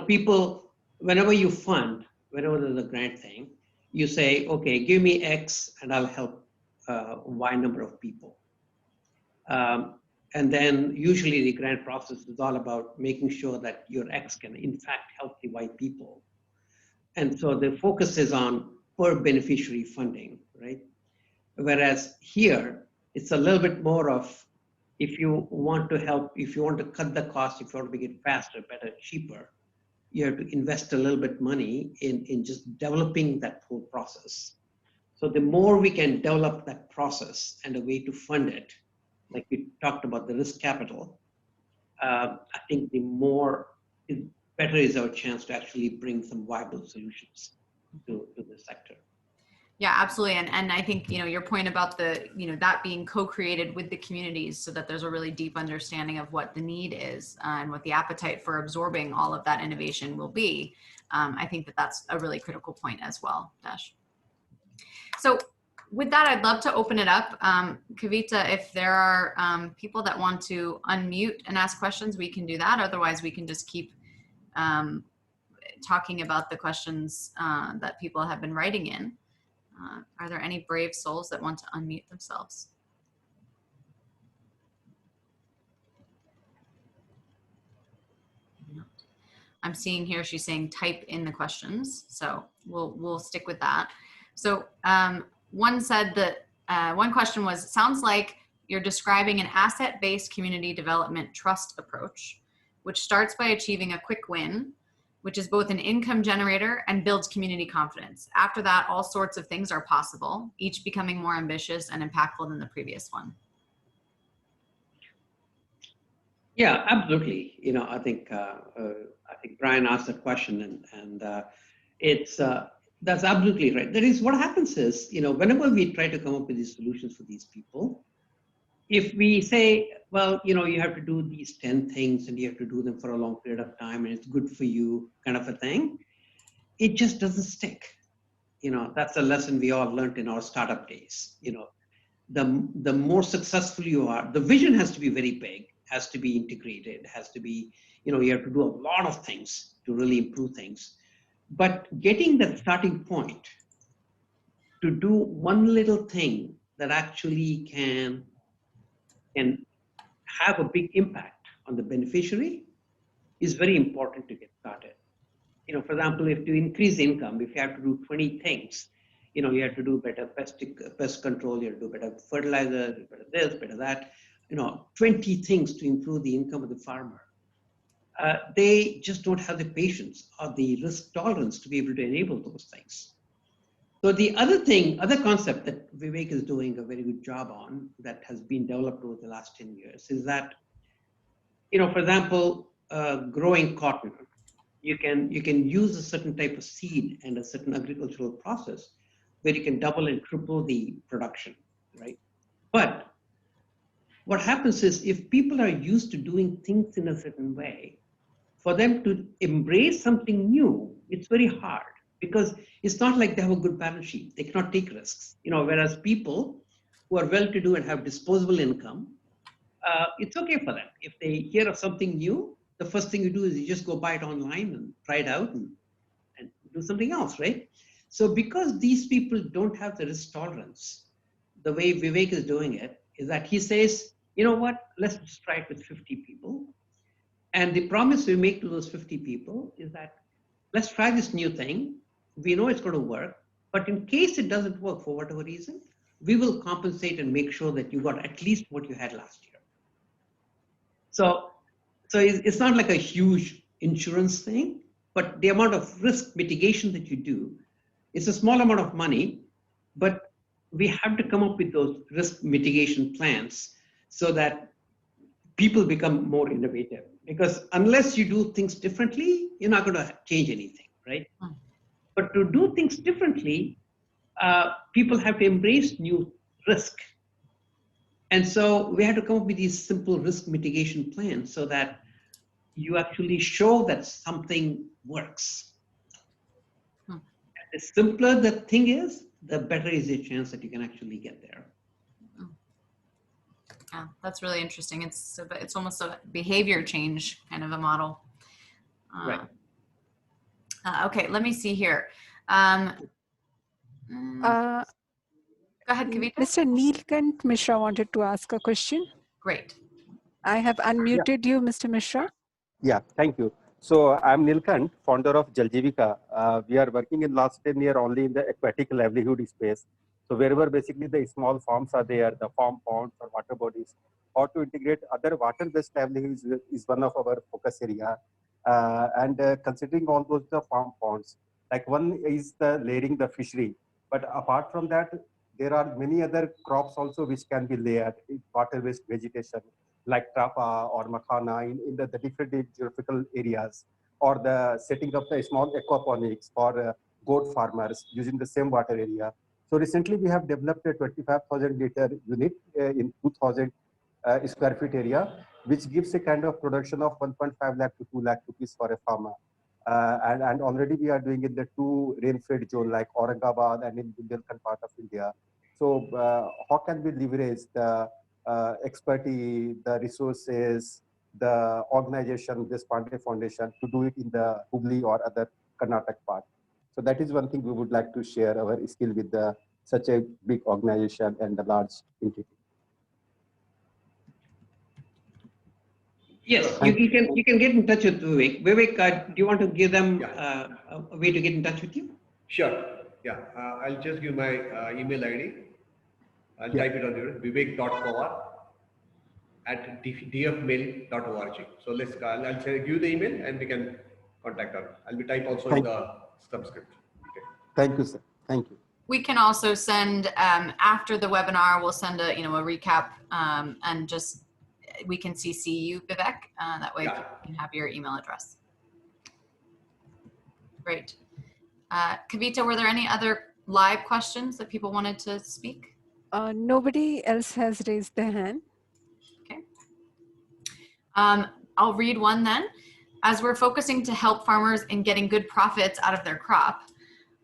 S3: people, whenever you fund, whenever there's a grant thing, you say, okay, give me X and I'll help Y number of people. And then usually the grant process is all about making sure that your X can in fact help the Y people. And so the focus is on per beneficiary funding, right? Whereas here, it's a little bit more of, if you want to help, if you want to cut the cost, if you want to make it faster, better, cheaper, you have to invest a little bit money in just developing that whole process. So the more we can develop that process and a way to fund it, like we talked about the risk capital, I think the better is our chance to actually bring some viable solutions to the sector.
S2: Yeah, absolutely. And I think, your point about that being co-created with the communities so that there's a really deep understanding of what the need is and what the appetite for absorbing all of that innovation will be. I think that's a really critical point as well, Desh. So with that, I'd love to open it up. Kavita, if there are people that want to unmute and ask questions, we can do that. Otherwise, we can just keep talking about the questions that people have been writing in. Are there any brave souls that want to unmute themselves? I'm seeing here she's saying type in the questions, so we'll stick with that. So one said that one question was, sounds like you're describing an asset-based community development trust approach, which starts by achieving a quick win, which is both an income generator and builds community confidence. After that, all sorts of things are possible, each becoming more ambitious and impactful than the previous one.
S3: Yeah, absolutely. I think Brian asked that question, and that's absolutely right. That is, what happens is, whenever we try to come up with these solutions for these people, if we say, well, you have to do these 10 things and you have to do them for a long period of time and it's good for you kind of a thing, it just doesn't stick. That's a lesson we all learned in our startup days. The more successful you are, the vision has to be very big, has to be integrated, has to be, you have to do a lot of things to really improve things. But getting that starting point to do one little thing that actually can have a big impact on the beneficiary is very important to get started. For example, if to increase income, if you have to do 20 things, you have to do better pest control, you have to do better fertilizer, better this, better that, 20 things to improve the income of the farmer. they just don't have the patience or the risk tolerance to be able to enable those things. So the other concept that Vivek is doing a very good job on that has been developed over the last 10 years is that, for example, growing cotton, you can use a certain type of seed and a certain agricultural process where you can double and triple the production, right? But what happens is if people are used to doing things in a certain way, for them to embrace something new, it's very hard because it's not like they have a good balance sheet. They cannot take risks, whereas people who are well-to-do and have disposable income, it's okay for them. If they hear of something new, the first thing you do is you just go buy it online and try it out and do something else, right? So because these people don't have the risk tolerance, the way Vivek is doing it is that he says, you know what, let's just try it with 50 people. And the promise we make to those 50 people is that let's try this new thing. We know it's going to work, but in case it doesn't work for whatever reason, we will compensate and make sure that you got at least what you had last year. So it's not like a huge insurance thing, but the amount of risk mitigation that you do, it's a small amount of money, but we have to come up with those risk mitigation plans so that people become more innovative. Because unless you do things differently, you're not going to change anything, right? But to do things differently, people have to embrace new risk. And so we had to come up with these simple risk mitigation plans so that you actually show that something works. The simpler the thing is, the better is the chance that you can actually get there.
S2: Yeah, that's really interesting. It's almost a behavior change kind of a model.
S3: Right.
S2: Okay, let me see here. Go ahead, Kavita.
S1: Mr. Neelkant Mishra wanted to ask a question.
S2: Great.
S1: I have unmuted you, Mr. Mishra.
S5: Yeah, thank you. So I'm Neelkant, founder of Jaljivika. We are working in last 10 years only in the aquatic livelihood space. So wherever basically the small farms are there, the farm ponds or water bodies, how to integrate other water-based livelihoods is one of our focus area. Considering all those the farm ponds, like one is the layering the fishery, but apart from that, there are many other crops also which can be layered in water-based vegetation, like trapa or makhana in the different geographical areas, or the setting up the small aquaponics for goat farmers using the same water area. So recently we have developed a 25,000 liter unit in 2,000 square feet area, which gives a kind of production of 1.5 lakh to 2 lakh rupees for a farmer. And already we are doing in the 2 rain-fed zone like Aurangabad and in Bundelkhand part of India. So how can we leverage the expertise, the resources, the organization, Deshpande Foundation to do it in the Hubli or other Karnataka part? So that is one thing we would like to share our skill with such a big organization and the large entity.
S3: Yes, you can get in touch with Vivek. Vivek, do you want to give them a way to get in touch with you?
S4: Sure. Yeah. I'll just give my email ID. I'll type it on there. vivek.pawar@dfmail.org. So I'll give you the email and we can contact her. I'll be type also in the subscript. Okay.
S5: Thank you, sir. Thank you.
S2: We can also send after the webinar. We'll send a recap and just we can CC you, Vivek. That way you can have your email address. Great. Kavita, were there any other live questions that people wanted to speak?
S1: Nobody else has raised their hand.
S2: Okay. I'll read one then. As we're focusing to help farmers in getting good profits out of their crop,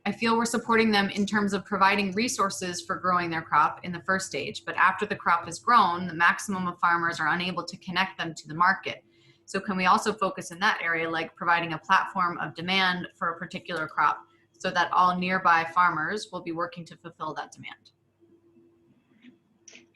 S2: I feel we're supporting them in terms of providing resources for growing their crop in the first stage, but after the crop is grown, the maximum of farmers are unable to connect them to the market. So can we also focus in that area, like providing a platform of demand for a particular crop so that all nearby farmers will be working to fulfill that demand?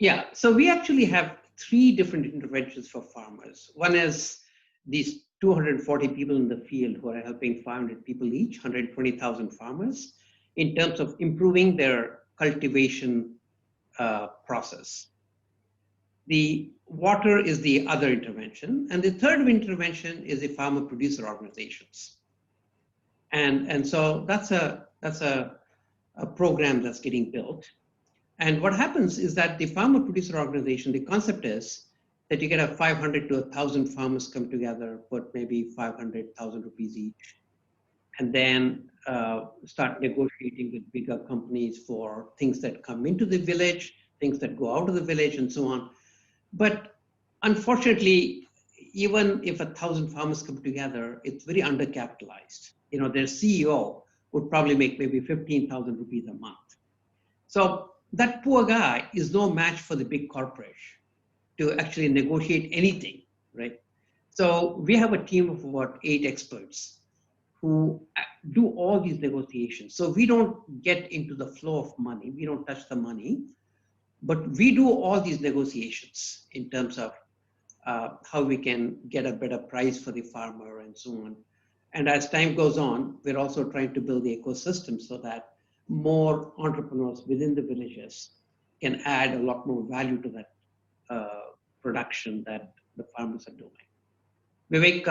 S3: Yeah, so we actually have 3 different interventions for farmers. One is these 240 people in the field who are helping 500 people each, 120,000 farmers, in terms of improving their cultivation process. The water is the other intervention. And the third intervention is the farmer producer organizations. And so that's a program that's getting built. And what happens is that the farmer producer organization, the concept is that you get a 500 to 1,000 farmers come together, put maybe 500,000 rupees each, and then start negotiating with bigger companies for things that come into the village, things that go out of the village, and so on. But unfortunately, even if 1,000 farmers come together, it's very undercapitalized. You know, their CEO would probably make maybe 15,000 rupees a month. So that poor guy is no match for the big corporation to actually negotiate anything, right? So we have a team of about 8 experts who do all these negotiations. So we don't get into the flow of money. We don't touch the money, but we do all these negotiations in terms of how we can get a better price for the farmer and so on. And as time goes on, we're also trying to build the ecosystem so that more entrepreneurs within the villages can add a lot more value to that production that the farmers are doing. Vivek,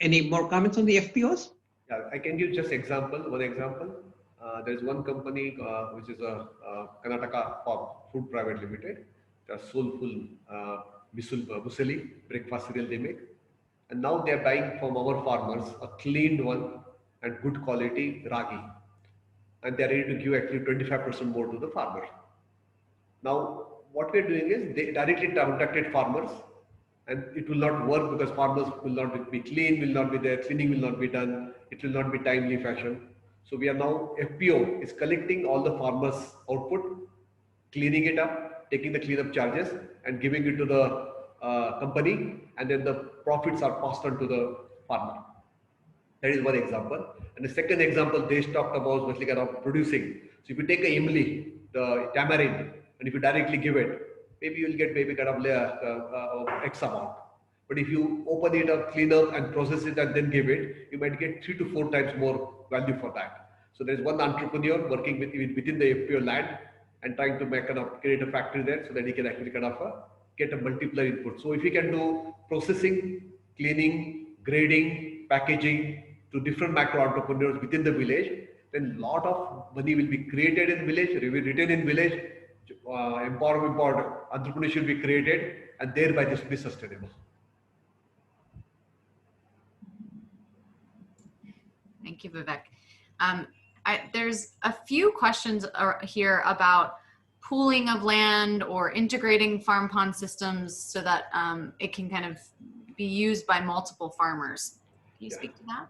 S3: any more comments on the FPOs?
S4: Yeah, I can give just one example. There's one company which is a Karnataka Food Private Limited. They're soulful muesli, breakfast cereal they make. And now they're buying from our farmers a cleaned one and good quality ragi. And they're ready to give actually 25% more to the farmer. Now, what we're doing is they directly contacted farmers, and it will not work because farmers will not be clean, will not be there, cleaning will not be done, it will not be timely fashion. So we are now, FPO is collecting all the farmers' output, cleaning it up, taking the cleanup charges and giving it to the company, and then the profits are passed on to the farmer. That is one example. And the second example Desh talked about was like around producing. So if you take a imli, the tamarind, and if you directly give it, maybe you will get maybe kind of X amount. But if you open it up, clean up and process it and then give it, you might get 3 to 4 times more value for that. So there's one entrepreneur working within the FPO land and trying to create a factory there so that he can actually get a multiplier input. So if he can do processing, cleaning, grading, packaging to different macro entrepreneurs within the village, then a lot of money will be created in village, will be written in village, empowerment, entrepreneurship will be created, and thereby this will be sustainable.
S2: Thank you, Vivek. There's a few questions here about pooling of land or integrating farm pond systems so that it can kind of be used by multiple farmers. Can you speak to that?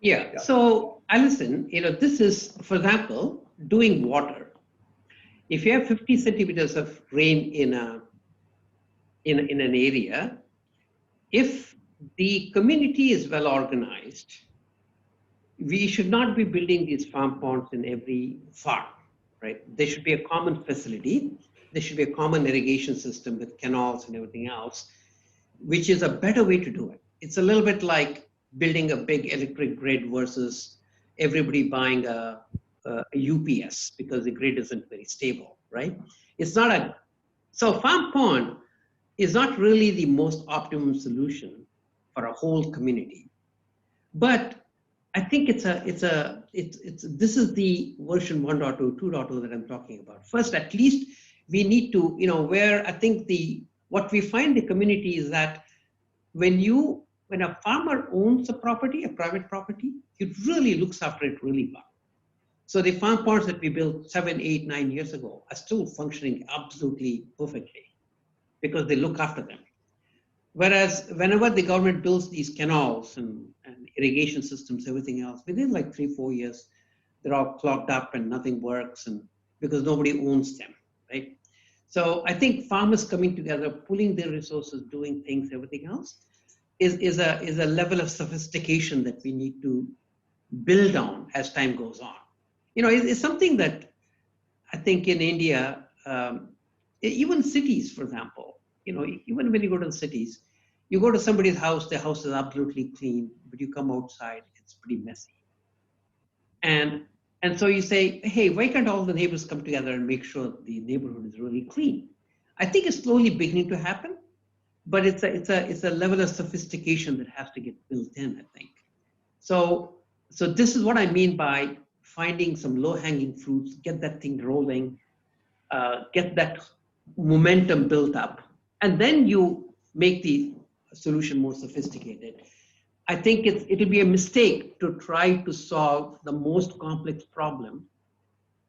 S3: Yeah. So Alison, this is, for example, doing water. If you have 50 centimeters of rain in an area, if the community is well organized, we should not be building these farm ponds in every farm, right? There should be a common facility. There should be a common irrigation system with canals and everything else, which is a better way to do it. It's a little bit like building a big electric grid versus everybody buying a UPS because the grid isn't very stable, right? So farm pond is not really the most optimum solution for a whole community. But I think this is the version 1.0, 2.0 that I'm talking about. First, at least we need to, where I think what we find the community is that when a farmer owns a property, a private property, it really looks after it really well. So the farm ponds that we built 7, 8, 9 years ago are still functioning absolutely perfectly because they look after them. Whereas whenever the government builds these canals and irrigation systems, everything else, within like 3-4 years, they're all clogged up and nothing works, and because nobody owns them, right? So I think farmers coming together, pooling their resources, doing things, everything else, is a level of sophistication that we need to build on as time goes on. It's something that I think in India, even cities, for example, even when you go to the cities, you go to somebody's house, their house is absolutely clean, but you come outside, it's pretty messy. And so you say, hey, why can't all the neighbors come together and make sure the neighborhood is really clean? I think it's slowly beginning to happen, but it's a level of sophistication that has to get built in, I think. So this is what I mean by finding some low-hanging fruits, get that thing rolling, get that momentum built up, and then you make the solution more sophisticated. I think it'll be a mistake to try to solve the most complex problem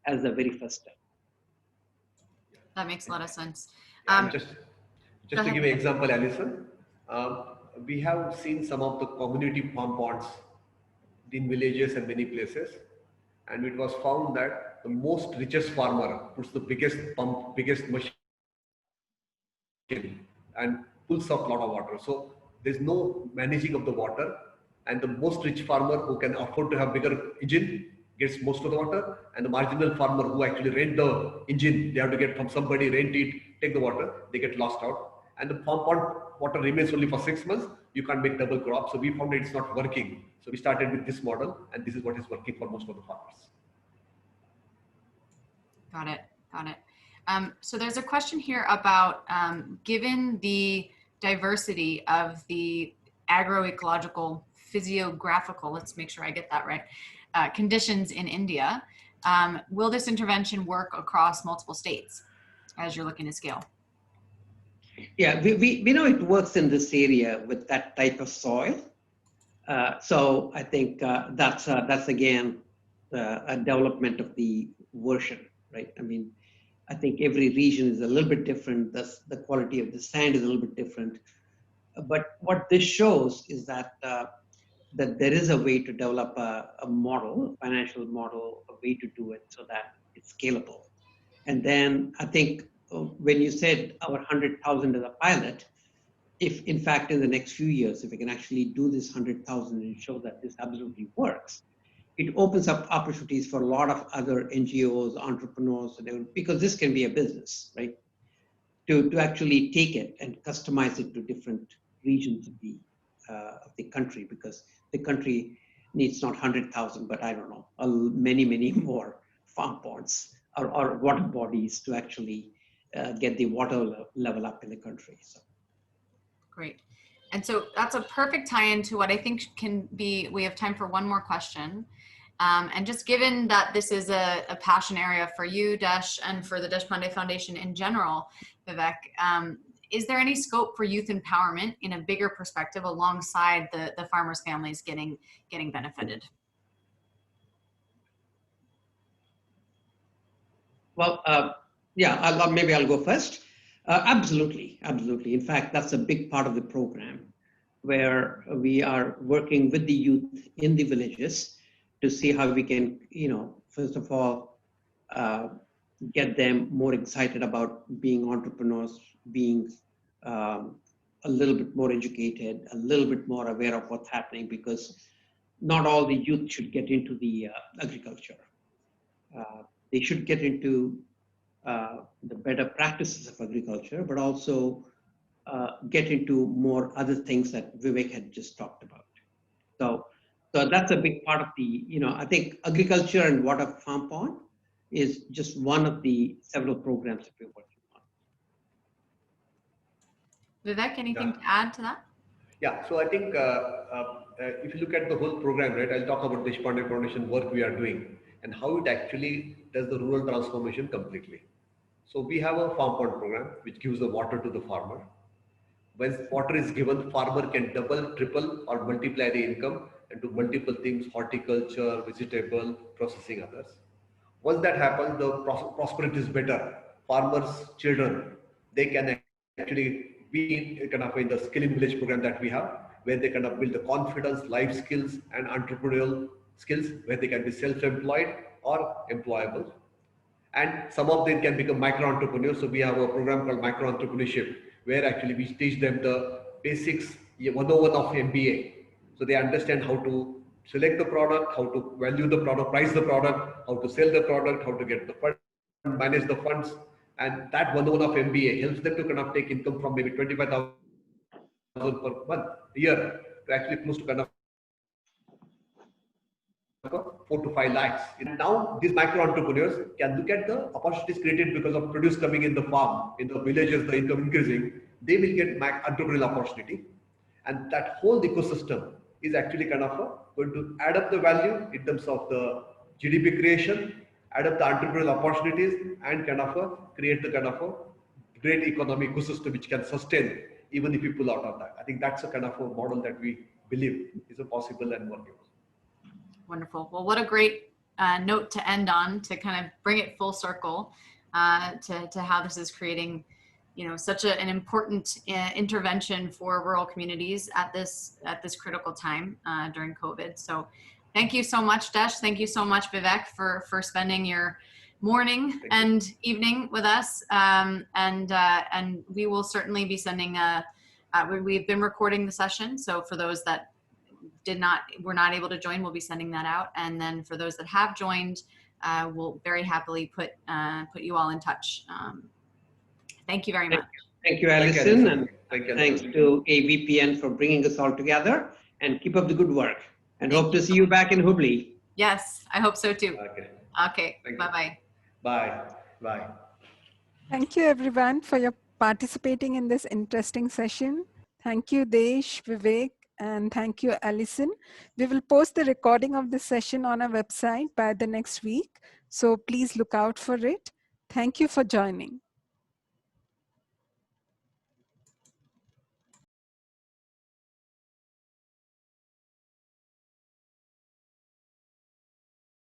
S3: as the very first step.
S2: That makes a lot of sense.
S4: Just to give an example, Alison, we have seen some of the community pump ponds in villages and many places, and it was found that the most richest farmer puts the biggest pump, biggest machine, and pulls up a lot of water. So there's no managing of the water, and the most rich farmer who can afford to have bigger engine gets most of the water, and the marginal farmer who actually rent the engine, they have to get from somebody, rent it, take the water, they get lost out. And the pump water remains only for 6 months. You can't make double crops. So we found it's not working. So we started with this model, and this is what is working for most of the farmers.
S2: Got it. Got it. So there's a question here about, given the diversity of the agroecological, physiographical, let's make sure I get that right, conditions in India, will this intervention work across multiple states as you're looking to scale?
S3: Yeah, we know it works in this area with that type of soil. So I think that's again a development of the version, right? I mean, I think every region is a little bit different. The quality of the sand is a little bit different. But what this shows is that that there is a way to develop a model, a financial model, a way to do it so that it's scalable. And then I think when you said our 100,000 as a pilot, if in fact in the next few years, if we can actually do this 100,000 and show that this absolutely works, it opens up opportunities for a lot of other NGOs, entrepreneurs, because this can be a business, right? To actually take it and customize it to different regions of the country, because the country needs not 100,000, but I don't know, many more farm ponds or water bodies to actually get the water level up in the country. So.
S2: Great. And so that's a perfect tie-in to what I think can be, we have time for one more question. And just given that this is a passion area for you, Desh, and for the Deshpande Foundation in general, Vivek, is there any scope for youth empowerment in a bigger perspective alongside the farmers' families getting benefited?
S3: Well, yeah, maybe I'll go first. Absolutely. In fact, that's a big part of the program, where we are working with the youth in the villages to see how we can, first of all, get them more excited about being entrepreneurs, being a little bit more educated, a little bit more aware of what's happening, because not all the youth should get into the agriculture. They should get into the better practices of agriculture, but also get into more other things that Vivek had just talked about. So that's a big part of the, I think agriculture and water farm pond is just one of the several programs that we're working on.
S2: Vivek, anything to add to that?
S4: Yeah, so I think if you look at the whole program, right, I'll talk about Deshpande Foundation work we are doing and how it actually does the rural transformation completely. So we have a farm pond program which gives the water to the farmer. When water is given, farmer can double, triple, or multiply the income and do multiple things: horticulture, vegetable, processing, others. Once that happens, the prosperity is better. Farmers' children, they can actually be kind of in the skilling village program that we have, where they kind of build the confidence, life skills, and entrepreneurial skills, where they can be self-employed or employable. And some of them can become micro entrepreneurs. So we have a program called micro entrepreneurship, where actually we teach them the basics 101 of MBA. So they understand how to select the product, how to value the product, price the product, how to sell the product, how to get the fund, manage the funds. And that 101 of MBA helps them to kind of take income from maybe 25,000 per month, a year, to actually close to kind of 4 to 5 lakhs. And now these micro entrepreneurs can look at the opportunities created because of produce coming in the farm, in the villages, the income increasing. They will get entrepreneurial opportunity, and that whole ecosystem is actually kind of going to add up the value in terms of the GDP creation, add up the entrepreneurial opportunities, and kind of create the kind of a great economic ecosystem which can sustain even if we pull out of that. I think that's a kind of a model that we believe is a possible and workable.
S2: Wonderful. Well, what a great note to end on, to kind of bring it full circle to how this is creating, you know, such an important intervention for rural communities at this critical time during COVID. So thank you so much, Desh. Thank you so much, Vivek, for spending your morning and evening with us. And we will certainly be sending we've been recording the session. So for those that were not able to join, we'll be sending that out. And then for those that have joined, we'll very happily put you all in touch. Thank you very much.
S3: Thank you, Alison, and thanks to AVPN for bringing us all together, and keep up the good work, and hope to see you back in Hubli.
S2: Yes, I hope so too. Okay. Bye-bye.
S4: Bye. Bye.
S1: Thank you, everyone, for your participating in this interesting session. Thank you, Desh, Vivek, and thank you, Alison. We will post the recording of this session on our website by the next week, so please look out for it. Thank you for joining.